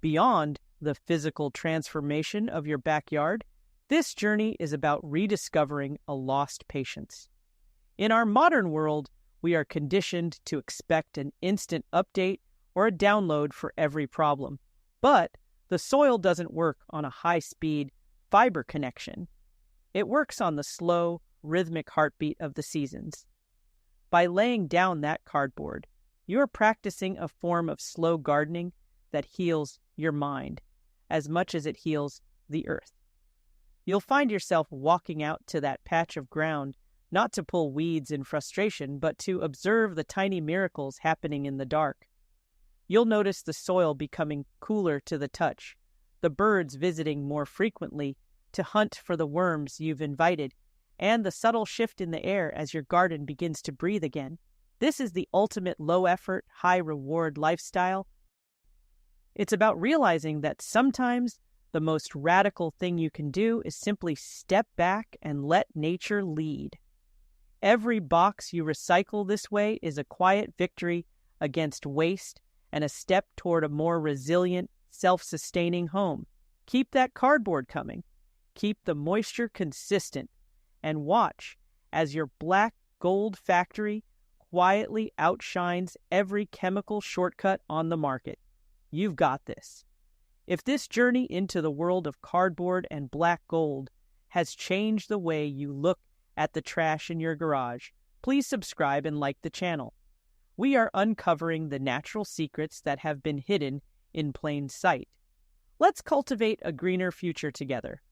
Beyond the physical transformation of your backyard, this journey is about rediscovering a lost patience. In our modern world, we are conditioned to expect an instant update or a download for every problem. But the soil doesn't work on a high-speed fiber connection. It works on the slow, rhythmic heartbeat of the seasons. By laying down that cardboard, you are practicing a form of slow gardening that heals your mind as much as it heals the earth. You'll find yourself walking out to that patch of ground not to pull weeds in frustration, but to observe the tiny miracles happening in the dark. You'll notice the soil becoming cooler to the touch, the birds visiting more frequently to hunt for the worms you've invited, and the subtle shift in the air as your garden begins to breathe again. This is the ultimate low-effort, high-reward lifestyle. It's about realizing that sometimes the most radical thing you can do is simply step back and let nature lead. Every box you recycle this way is a quiet victory against waste and a step toward a more resilient, self-sustaining home. Keep that cardboard coming. Keep the moisture consistent. And watch as your black gold factory quietly outshines every chemical shortcut on the market. You've got this. If this journey into the world of cardboard and black gold has changed the way you look at the trash in your garage, please subscribe and like the channel. We are uncovering the natural secrets that have been hidden in plain sight. Let's cultivate a greener future together.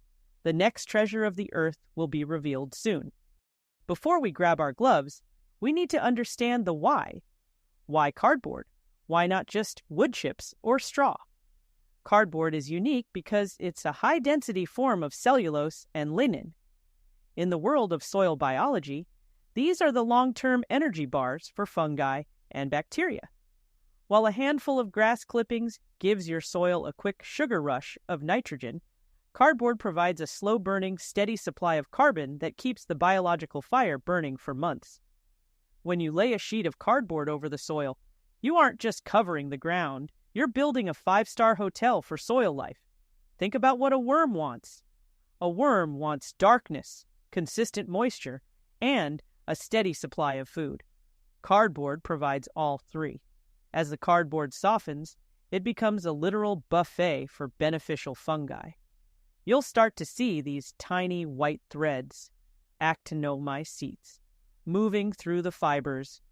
The next treasure of the earth will be revealed soon. Before we grab our gloves, we need to understand the why. Why cardboard? Why not just wood chips or straw? Cardboard is unique because it's a high-density form of cellulose and lignin. In the world of soil biology, these are the long-term energy bars for fungi and bacteria. While a handful of grass clippings gives your soil a quick sugar rush of nitrogen, cardboard provides a slow-burning, steady supply of carbon that keeps the biological fire burning for months. When you lay a sheet of cardboard over the soil, you aren't just covering the ground, you're building a 5-star hotel for soil life. Think about what a worm wants. A worm wants darkness, consistent moisture, and a steady supply of food. Cardboard provides all three. As the cardboard softens, it becomes a literal buffet for beneficial fungi. You'll start to see these tiny white threads, actinomycetes, moving through the fibers.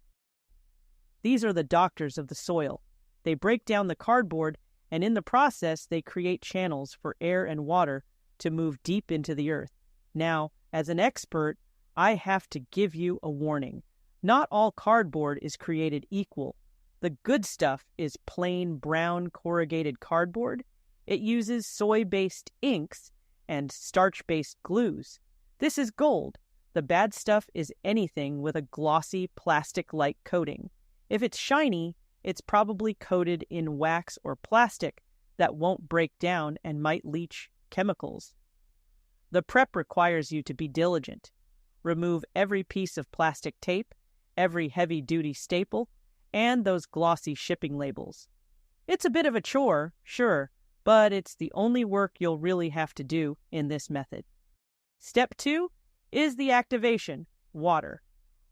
These are the doctors of the soil. They break down the cardboard, and in the process, they create channels for air and water to move deep into the earth. Now, as an expert, I have to give you a warning. Not all cardboard is created equal. The good stuff is plain brown corrugated cardboard. It uses soy-based inks and starch-based glues. This is gold. The bad stuff is anything with a glossy plastic-like coating. If it's shiny, it's probably coated in wax or plastic that won't break down and might leach chemicals. The prep requires you to be diligent. Remove every piece of plastic tape, every heavy-duty staple, and those glossy shipping labels. It's a bit of a chore, sure, but it's the only work you'll really have to do in this method. Step 2 is the activation, water.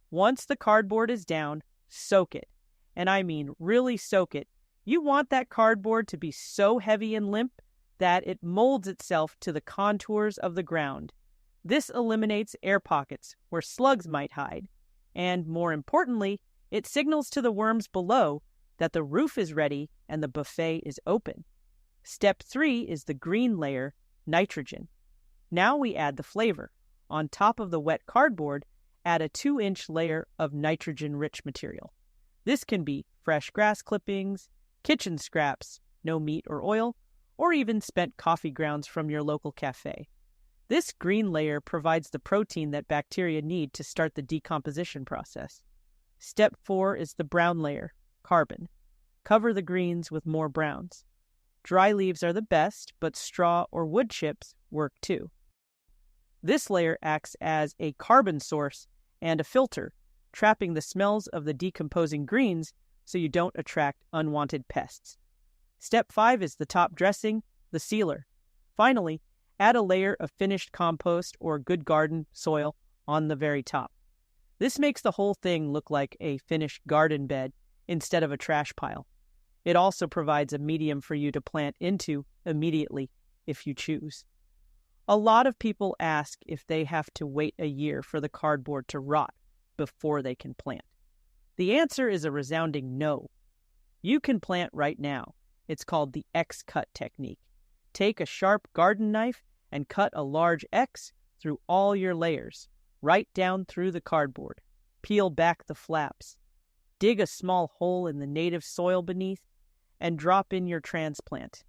Once the cardboard is down, soak it. And I mean really soak it. You want that cardboard to be so heavy and limp that it molds itself to the contours of the ground. This eliminates air pockets where slugs might hide. And more importantly, it signals to the worms below that the roof is ready and the buffet is open. Step 3 is the green layer, nitrogen. Now we add the flavor. On top of the wet cardboard, add a 2-inch layer of nitrogen-rich material. This can be fresh grass clippings, kitchen scraps, no meat or oil, or even spent coffee grounds from your local cafe. This green layer provides the protein that bacteria need to start the decomposition process. Step 4 is the brown layer, carbon. Cover the greens with more browns. Dry leaves are the best, but straw or wood chips work too. This layer acts as a carbon source and a filter, trapping the smells of the decomposing greens so you don't attract unwanted pests. Step 5 is the top dressing, the sealer. Finally, add a layer of finished compost or good garden soil on the very top. This makes the whole thing look like a finished garden bed instead of a trash pile. It also provides a medium for you to plant into immediately if you choose. A lot of people ask if they have to wait a year for the cardboard to rot before they can plant. The answer is a resounding no. You can plant right now. It's called the X-cut technique. Take a sharp garden knife and cut a large X through all your layers, right down through the cardboard. Peel back the flaps. Dig a small hole in the native soil beneath and drop in your transplant.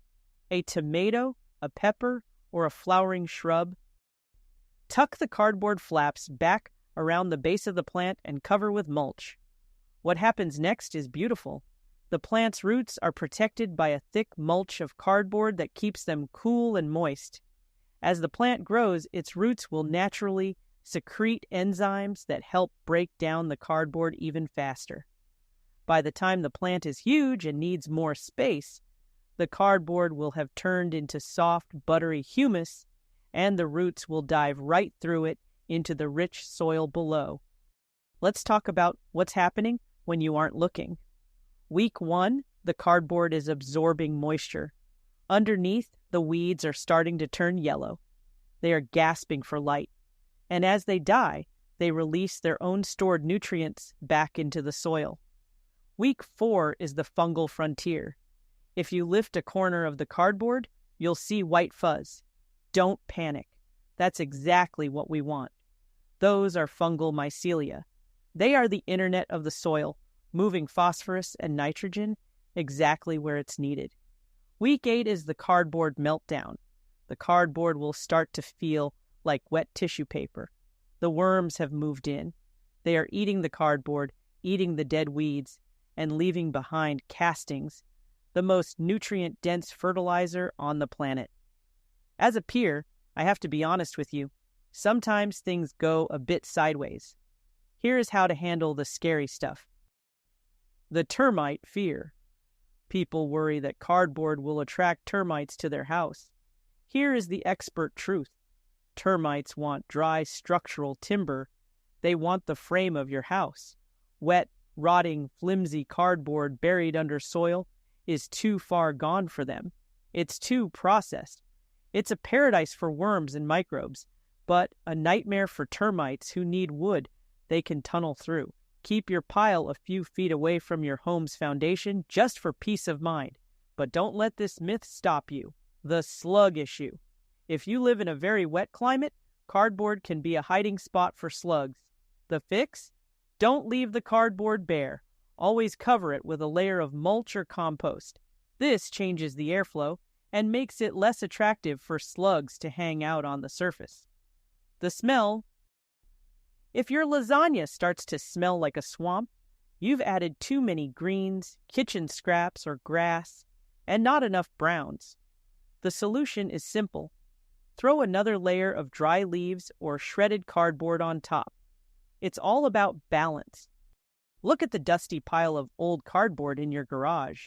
A tomato, a pepper, or a flowering shrub. Tuck the cardboard flaps back around the base of the plant and cover with mulch. What happens next is beautiful. The plant's roots are protected by a thick mulch of cardboard that keeps them cool and moist. As the plant grows, its roots will naturally secrete enzymes that help break down the cardboard even faster. By the time the plant is huge and needs more space, the cardboard will have turned into soft, buttery humus, and the roots will dive right through it into the rich soil below. Let's talk about what's happening when you aren't looking. Week 1, the cardboard is absorbing moisture. Underneath, the weeds are starting to turn yellow. They are gasping for light. And as they die, they release their own stored nutrients back into the soil. Week 4 is the fungal frontier. If you lift a corner of the cardboard, you'll see white fuzz. Don't panic. That's exactly what we want. Those are fungal mycelia. They are the internet of the soil, moving phosphorus and nitrogen exactly where it's needed. Week 8 is the cardboard meltdown. The cardboard will start to feel like wet tissue paper. The worms have moved in. They are eating the cardboard, eating the dead weeds, and leaving behind castings, the most nutrient-dense fertilizer on the planet. As a peer, I have to be honest with you. Sometimes things go a bit sideways. Here is how to handle the scary stuff. The termite fear. People worry that cardboard will attract termites to their house. Here is the expert truth. Termites want dry structural timber. They want the frame of your house. Wet, rotting, flimsy cardboard buried under soil is too far gone for them. It's too processed. It's a paradise for worms and microbes, but a nightmare for termites who need wood they can tunnel through. Keep your pile a few feet away from your home's foundation just for peace of mind. But don't let this myth stop you. The slug issue. If you live in a very wet climate, cardboard can be a hiding spot for slugs. The fix? Don't leave the cardboard bare. Always cover it with a layer of mulch or compost. This changes the airflow and makes it less attractive for slugs to hang out on the surface. The smell. If your lasagna starts to smell like a swamp, you've added too many greens, kitchen scraps, or grass, and not enough browns. The solution is simple. Throw another layer of dry leaves or shredded cardboard on top. It's all about balance. Look at the dusty pile of old cardboard in your garage.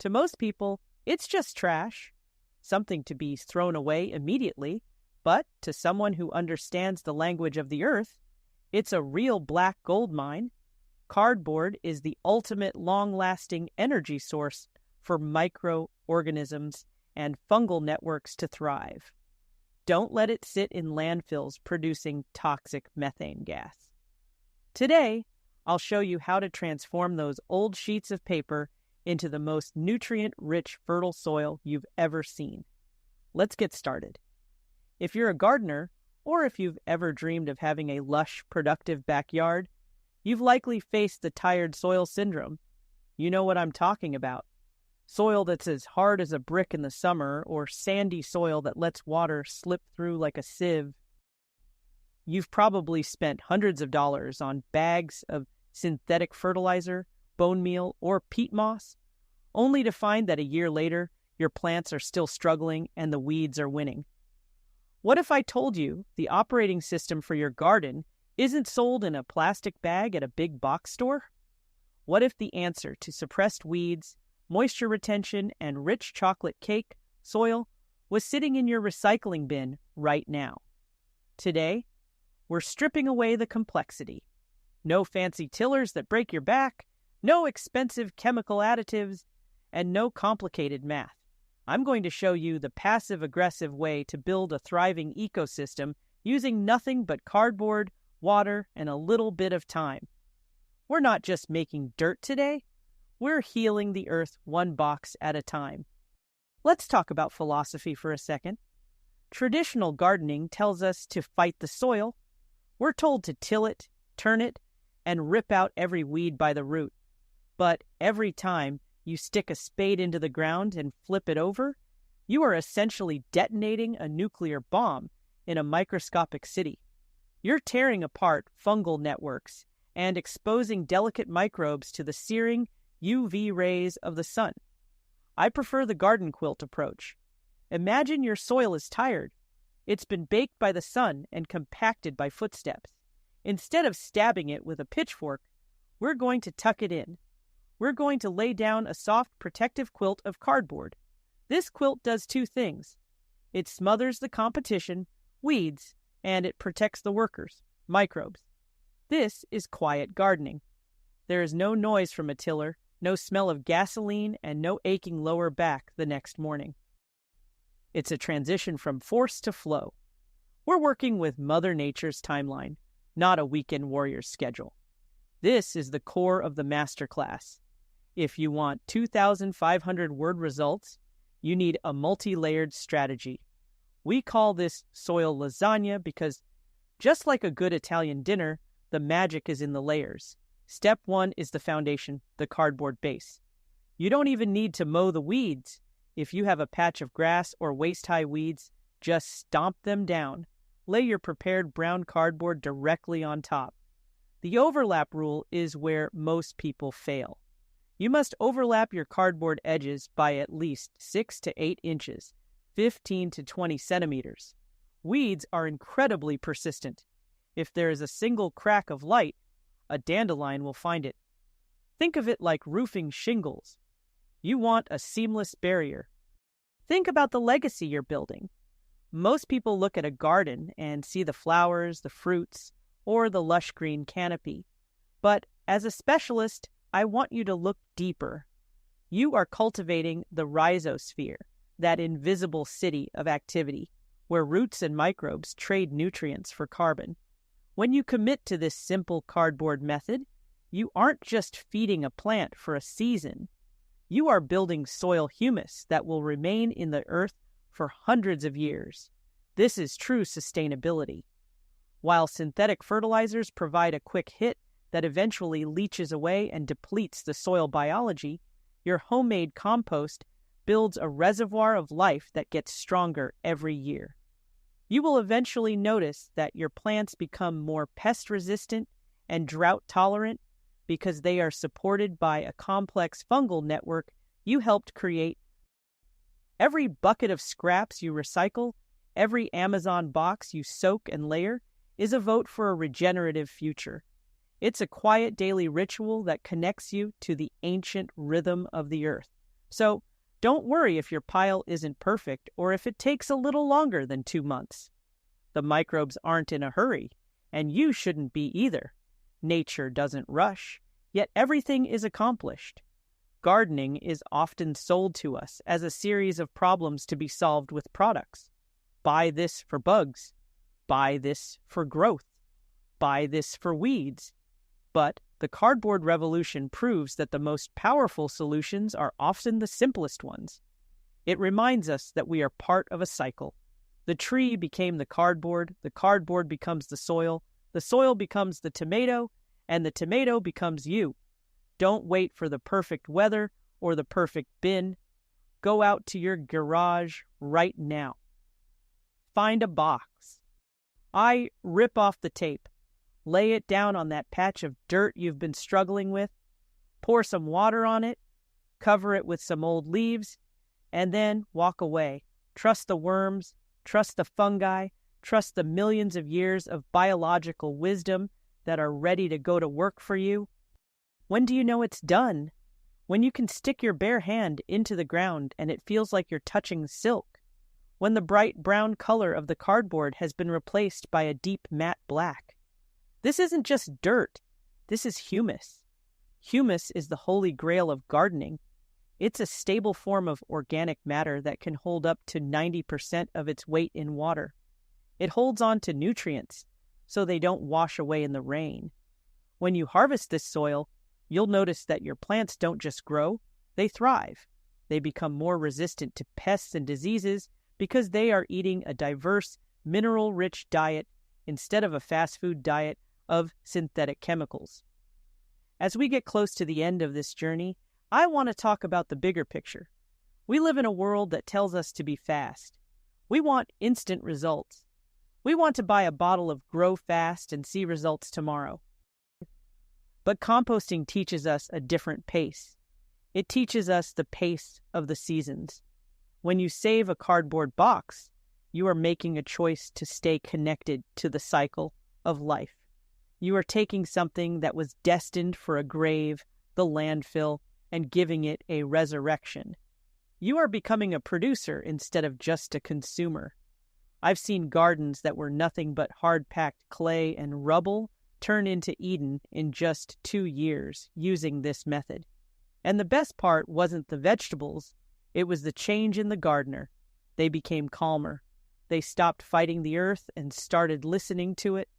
To most people, it's just trash, something to be thrown away immediately, but to someone who understands the language of the earth, it's a real black gold mine. Cardboard is the ultimate long-lasting energy source for microorganisms and fungal networks to thrive. Don't let it sit in landfills producing toxic methane gas. Today, I'll show you how to transform those old sheets of paper into the most nutrient-rich, fertile soil you've ever seen. Let's get started. If you're a gardener, or if you've ever dreamed of having a lush, productive backyard, you've likely faced the tired soil syndrome. You know what I'm talking about. Soil that's as hard as a brick in the summer, or sandy soil that lets water slip through like a sieve. You've probably spent hundreds of dollars on bags of synthetic fertilizer, bone meal, or peat moss, only to find that a year later, your plants are still struggling and the weeds are winning. What if I told you the operating system for your garden isn't sold in a plastic bag at a big box store? What if the answer to suppressed weeds, moisture retention, and rich chocolate cake soil was sitting in your recycling bin right now. Today, we're stripping away the complexity. No fancy tillers that break your back, no expensive chemical additives, and no complicated math. I'm going to show you the passive-aggressive way to build a thriving ecosystem using nothing but cardboard, water, and a little bit of time. We're not just making dirt today, we're healing the earth one box at a time. Let's talk about philosophy for a second. Traditional gardening tells us to fight the soil. We're told to till it, turn it, and rip out every weed by the root. But every time you stick a spade into the ground and flip it over, you are essentially detonating a nuclear bomb in a microscopic city. You're tearing apart fungal networks and exposing delicate microbes to the searing UV rays of the sun. I prefer the garden quilt approach. Imagine your soil is tired. It's been baked by the sun and compacted by footsteps. Instead of stabbing it with a pitchfork, we're going to tuck it in. We're going to lay down a soft protective quilt of cardboard. This quilt does two things. It smothers the competition, weeds, and it protects the workers, microbes. This is quiet gardening. There is no noise from a tiller, no smell of gasoline, and no aching lower back the next morning. It's a transition from force to flow. We're working with Mother Nature's timeline, not a weekend warrior's schedule. This is the core of the masterclass. If you want 2,500 word results, you need a multi-layered strategy. We call this soil lasagna because, just like a good Italian dinner, the magic is in the layers. Step 1 is the foundation, the cardboard base. You don't even need to mow the weeds. If you have a patch of grass or waist-high weeds, just stomp them down. Lay your prepared brown cardboard directly on top. The overlap rule is where most people fail. You must overlap your cardboard edges by at least 6 to 8 inches, 15 to 20 centimeters. Weeds are incredibly persistent. If there is a single crack of light, a dandelion will find it. Think of it like roofing shingles. You want a seamless barrier. Think about the legacy you're building. Most people look at a garden and see the flowers, the fruits, or the lush green canopy. But as a specialist, I want you to look deeper. You are cultivating the rhizosphere, that invisible city of activity, where roots and microbes trade nutrients for carbon. When you commit to this simple cardboard method, you aren't just feeding a plant for a season. You are building soil humus that will remain in the earth for hundreds of years. This is true sustainability. While synthetic fertilizers provide a quick hit that eventually leaches away and depletes the soil biology, your homemade compost builds a reservoir of life that gets stronger every year. You will eventually notice that your plants become more pest-resistant and drought-tolerant because they are supported by a complex fungal network you helped create. Every bucket of scraps you recycle, every Amazon box you soak and layer, is a vote for a regenerative future. It's a quiet daily ritual that connects you to the ancient rhythm of the earth. So, don't worry if your pile isn't perfect or if it takes a little longer than 2 months. The microbes aren't in a hurry, and you shouldn't be either. Nature doesn't rush, yet everything is accomplished. Gardening is often sold to us as a series of problems to be solved with products. Buy this for bugs. Buy this for growth. Buy this for weeds. But the cardboard revolution proves that the most powerful solutions are often the simplest ones. It reminds us that we are part of a cycle. The tree became the cardboard becomes the soil becomes the tomato, and the tomato becomes you. Don't wait for the perfect weather or the perfect bin. Go out to your garage right now. Find a box. I rip off the tape. Lay it down on that patch of dirt you've been struggling with. Pour some water on it. Cover it with some old leaves. And then walk away. Trust the worms. Trust the fungi. Trust the millions of years of biological wisdom that are ready to go to work for you. When do you know it's done? when you can stick your bare hand into the ground and it feels like you're touching silk, when the bright brown color of the cardboard has been replaced by a deep matte black. This isn't just dirt, this is humus. Humus is the holy grail of gardening. It's a stable form of organic matter that can hold up to 90% of its weight in water. It holds on to nutrients, so they don't wash away in the rain. When you harvest this soil, you'll notice that your plants don't just grow, they thrive. They become more resistant to pests and diseases because they are eating a diverse, mineral-rich diet instead of a fast food diet of synthetic chemicals. As we get close to the end of this journey, I want to talk about the bigger picture. We live in a world that tells us to be fast. We want instant results. We want to buy a bottle of Grow Fast and see results tomorrow. But composting teaches us a different pace. It teaches us the pace of the seasons. When you save a cardboard box, you are making a choice to stay connected to the cycle of life. You are taking something that was destined for a grave, the landfill, and giving it a resurrection. You are becoming a producer instead of just a consumer. I've seen gardens that were nothing but hard-packed clay and rubble turn into Eden in just 2 years using this method. And the best part wasn't the vegetables, it was the change in the gardener. They became calmer. They stopped fighting the earth and started listening to it.